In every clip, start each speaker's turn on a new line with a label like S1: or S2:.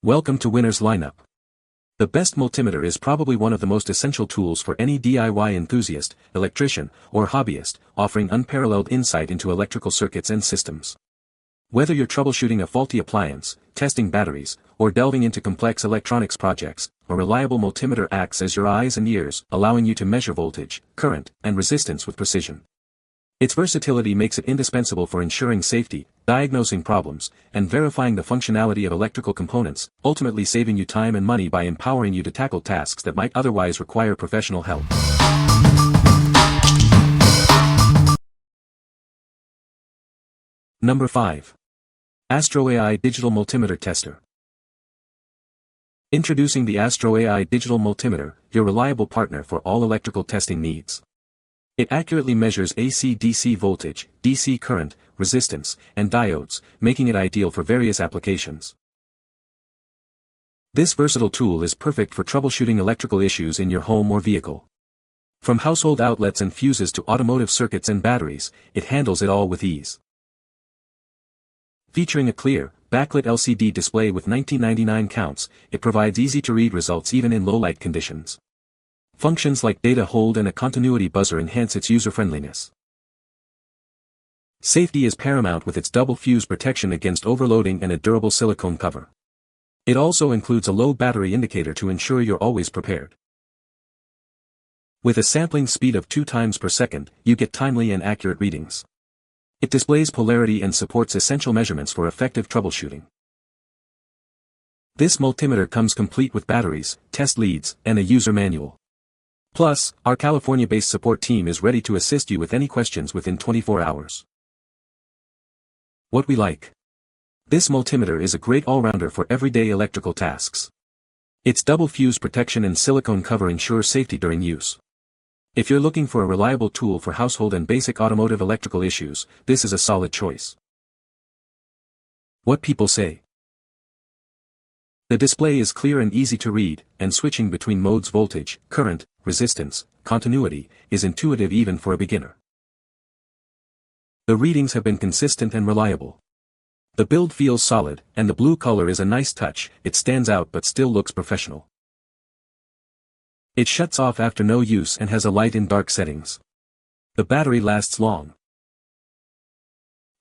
S1: Welcome to Winner's Lineup. The best multimeter is probably one of the most essential tools for any DIY enthusiast, electrician, or hobbyist, offering unparalleled insight into electrical circuits and systems. Whether you're troubleshooting a faulty appliance, testing batteries, or delving into complex electronics projects, a reliable multimeter acts as your eyes and ears, allowing you to measure voltage, current, and resistance with precision. Its versatility makes it indispensable for ensuring safety, diagnosing problems, and verifying the functionality of electrical components, ultimately saving you time and money by empowering you to tackle tasks that might otherwise require professional help. Number 5. AstroAI Digital Multimeter Tester. Introducing the AstroAI Digital Multimeter, your reliable partner for all electrical testing needs. It accurately measures AC/DC voltage, DC current, resistance, and diodes, making it ideal for various applications. This versatile tool is perfect for troubleshooting electrical issues in your home or vehicle. From household outlets and fuses to automotive circuits and batteries, it handles it all with ease. Featuring a clear, backlit LCD display with 1999 counts, it provides easy-to-read results even in low-light conditions. Functions like data hold and a continuity buzzer enhance its user-friendliness. Safety is paramount with its double fuse protection against overloading and a durable silicone cover. It also includes a low battery indicator to ensure you're always prepared. With a sampling speed of 2 times per second, you get timely and accurate readings. It displays polarity and supports essential measurements for effective troubleshooting. This multimeter comes complete with batteries, test leads, and a user manual. Plus, our California-based support team is ready to assist you with any questions within 24 hours. What we like. This multimeter is a great all-rounder for everyday electrical tasks. Its double fuse protection and silicone cover ensure safety during use. If you're looking for a reliable tool for household and basic automotive electrical issues, this is a solid choice. What people say. The display is clear and easy to read, and switching between modes voltage, current, resistance, continuity, is intuitive even for a beginner. The readings have been consistent and reliable. The build feels solid, and the blue color is a nice touch. It stands out but still looks professional. It shuts off after no use and has a light in dark settings. The battery lasts long.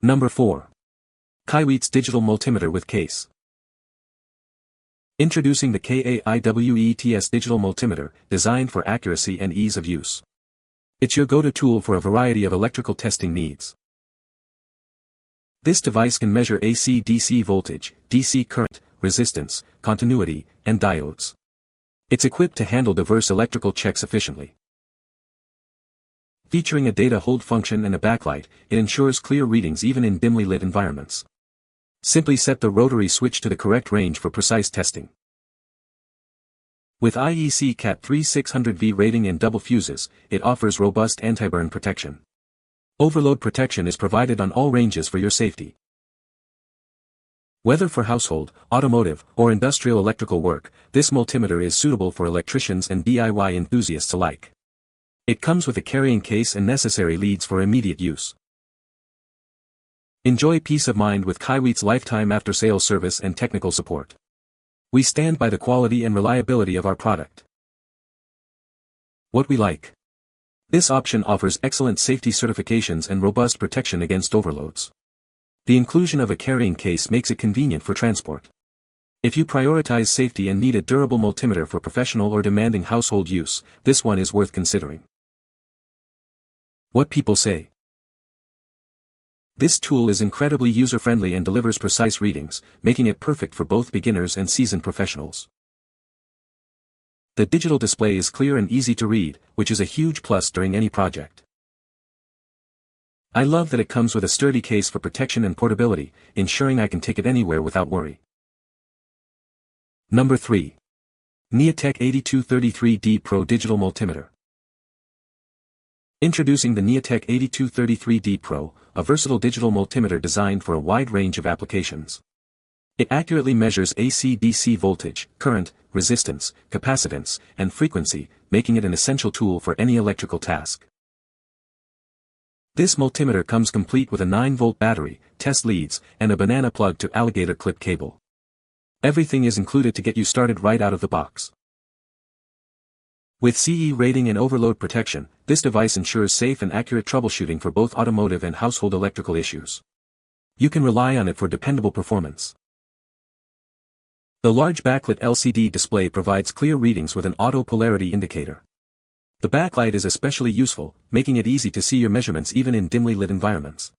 S1: Number 4. KAIWEETS Digital Multimeter with Case. Introducing the KAIWEETS Digital Multimeter, designed for accuracy and ease of use. It's your go-to tool for a variety of electrical testing needs. This device can measure AC/DC voltage, DC current, resistance, continuity, and diodes. It's equipped to handle diverse electrical checks efficiently. Featuring a data hold function and a backlight, it ensures clear readings even in dimly lit environments. Simply set the rotary switch to the correct range for precise testing. With IEC Cat 3600V rating and double fuses, it offers robust anti-burn protection. Overload protection is provided on all ranges for your safety. Whether for household, automotive, or industrial electrical work, this multimeter is suitable for electricians and DIY enthusiasts alike. It comes with a carrying case and necessary leads for immediate use. Enjoy peace of mind with KAIWEETS' lifetime after-sales service and technical support. We stand by the quality and reliability of our product. What we like. This option offers excellent safety certifications and robust protection against overloads. The inclusion of a carrying case makes it convenient for transport. If you prioritize safety and need a durable multimeter for professional or demanding household use, this one is worth considering. What people say. This tool is incredibly user-friendly and delivers precise readings, making it perfect for both beginners and seasoned professionals. The digital display is clear and easy to read, which is a huge plus during any project. I love that it comes with a sturdy case for protection and portability, ensuring I can take it anywhere without worry. Number 3. Neoteck 8233D Pro Digital Multimeter. Introducing the Neoteck 8233D Pro, a versatile digital multimeter designed for a wide range of applications. It accurately measures AC/DC voltage, current, resistance, capacitance, and frequency, making it an essential tool for any electrical task. This multimeter comes complete with a 9-volt battery, test leads, and a banana plug to alligator clip cable. Everything is included to get you started right out of the box. With CE rating and overload protection, this device ensures safe and accurate troubleshooting for both automotive and household electrical issues. You can rely on it for dependable performance. The large backlit LCD display provides clear readings with an auto polarity indicator. The backlight is especially useful, making it easy to see your measurements even in dimly lit environments.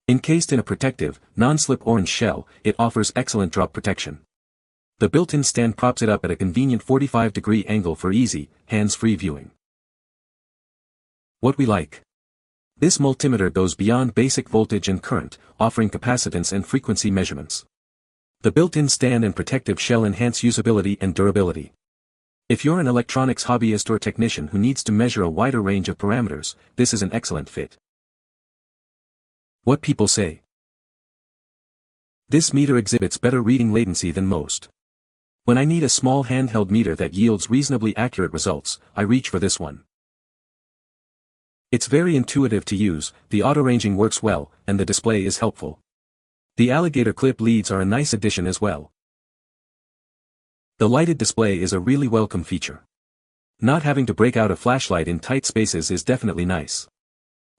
S1: Encased in a protective, non-slip orange shell, it offers excellent drop protection. The built-in stand props it up at a convenient 45-degree angle for easy, hands-free viewing. What we like. This multimeter goes beyond basic voltage and current, offering capacitance and frequency measurements. The built-in stand and protective shell enhance usability and durability. If you're an electronics hobbyist or technician who needs to measure a wider range of parameters, this is an excellent fit. What people say. This meter exhibits better reading latency than most. When I need a small handheld meter that yields reasonably accurate results, I reach for this one. It's very intuitive to use, the auto-ranging works well, and the display is helpful. The alligator clip leads are a nice addition as well. The lighted display is a really welcome feature. Not having to break out a flashlight in tight spaces is definitely nice.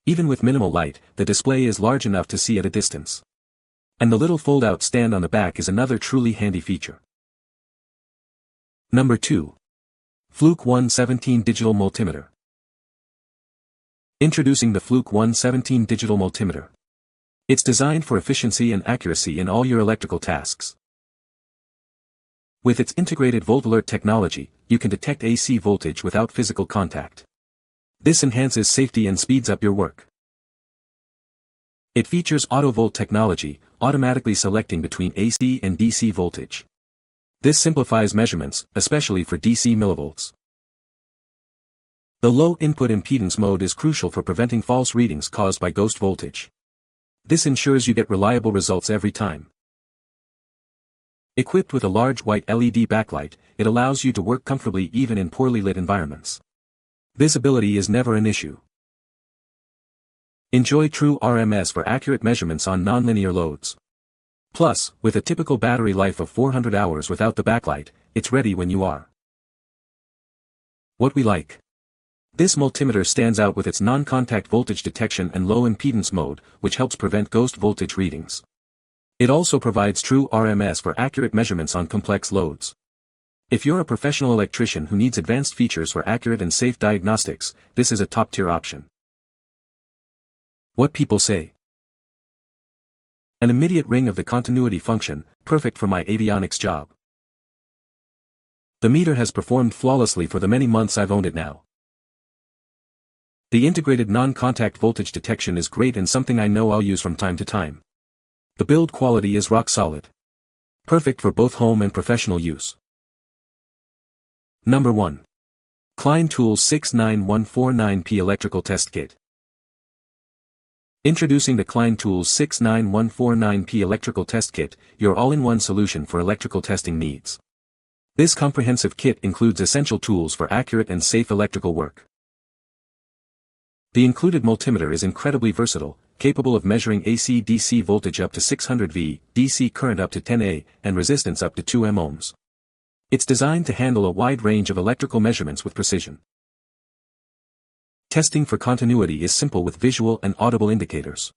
S1: Even with minimal light, the display is large enough to see at a distance. And the little fold-out stand on the back is another truly handy feature. Number 2. Fluke 117 Digital Multimeter. Introducing the Fluke 117 Digital Multimeter. It's designed for efficiency and accuracy in all your electrical tasks. With its integrated volt alert technology, you can detect AC voltage without physical contact. This enhances safety and speeds up your work. It features auto-volt technology, automatically selecting between AC and DC voltage. This simplifies measurements, especially for DC millivolts. The low input impedance mode is crucial for preventing false readings caused by ghost voltage. This ensures you get reliable results every time. Equipped with a large white LED backlight, it allows you to work comfortably even in poorly lit environments. Visibility is never an issue. Enjoy true RMS for accurate measurements on nonlinear loads. Plus, with a typical battery life of 400 hours without the backlight, it's ready when you are. What we like. This multimeter stands out with its non-contact voltage detection and low impedance mode, which helps prevent ghost voltage readings. It also provides true RMS for accurate measurements on complex loads. If you're a professional electrician who needs advanced features for accurate and safe diagnostics, this is a top-tier option. What people say. An immediate ring of the continuity function, perfect for my avionics job. The meter has performed flawlessly for the many months I've owned it now. The integrated non-contact voltage detection is great and something I know I'll use from time to time. The build quality is rock solid. Perfect for both home and professional use. Number 1. Klein Tools 69149P Electrical Test Kit. Introducing the Klein Tools 69149P Electrical Test Kit, your all-in-one solution for electrical testing needs. This comprehensive kit includes essential tools for accurate and safe electrical work. The included multimeter is incredibly versatile, capable of measuring AC/DC voltage up to 600 V, DC current up to 10 A, and resistance up to 2 ohms. It's designed to handle a wide range of electrical measurements with precision. Testing for continuity is simple with visual and audible indicators.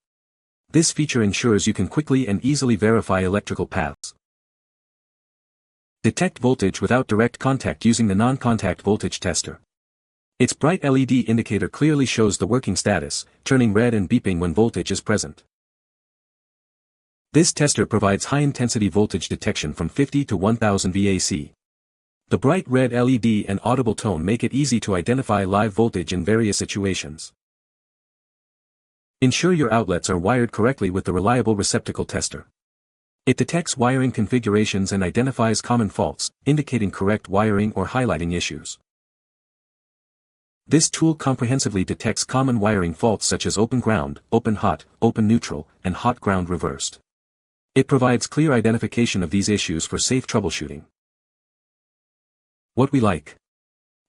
S1: This feature ensures you can quickly and easily verify electrical paths. Detect voltage without direct contact using the non-contact voltage tester. Its bright LED indicator clearly shows the working status, turning red and beeping when voltage is present. This tester provides high-intensity voltage detection from 50 to 1000 VAC. The bright red LED and audible tone make it easy to identify live voltage in various situations. Ensure your outlets are wired correctly with the reliable receptacle tester. It detects wiring configurations and identifies common faults, indicating correct wiring or highlighting issues. This tool comprehensively detects common wiring faults such as open ground, open hot, open neutral, and hot ground reversed. It provides clear identification of these issues for safe troubleshooting. What we like.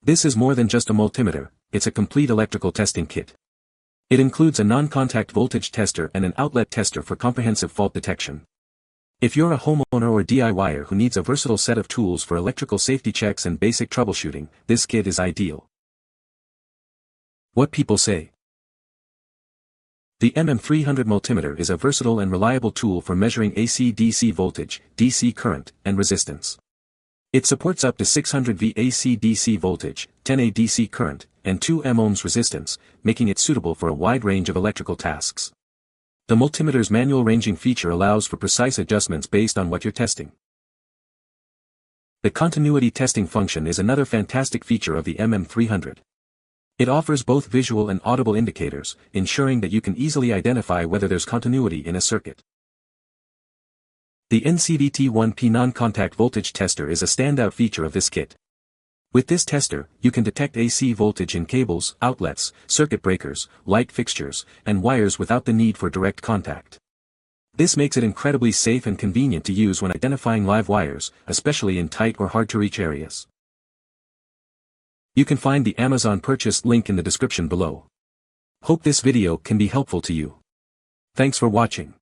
S1: This is more than just a multimeter, it's a complete electrical testing kit. It includes a non-contact voltage tester and an outlet tester for comprehensive fault detection. If you're a homeowner or DIYer who needs a versatile set of tools for electrical safety checks and basic troubleshooting, this kit is ideal. What people say. The MM300 multimeter is a versatile and reliable tool for measuring AC/DC voltage, DC current, and resistance. It supports up to 600 V AC/DC voltage, 10 A DC current, and 2 ohms resistance, making it suitable for a wide range of electrical tasks. The multimeter's manual ranging feature allows for precise adjustments based on what you're testing. The continuity testing function is another fantastic feature of the MM300. It offers both visual and audible indicators, ensuring that you can easily identify whether there's continuity in a circuit. The NCVT1P non-contact voltage tester is a standout feature of this kit. With this tester, you can detect AC voltage in cables, outlets, circuit breakers, light fixtures, and wires without the need for direct contact. This makes it incredibly safe and convenient to use when identifying live wires, especially in tight or hard-to-reach areas. You can find the Amazon purchase link in the description below. Hope this video can be helpful to you. Thanks for watching.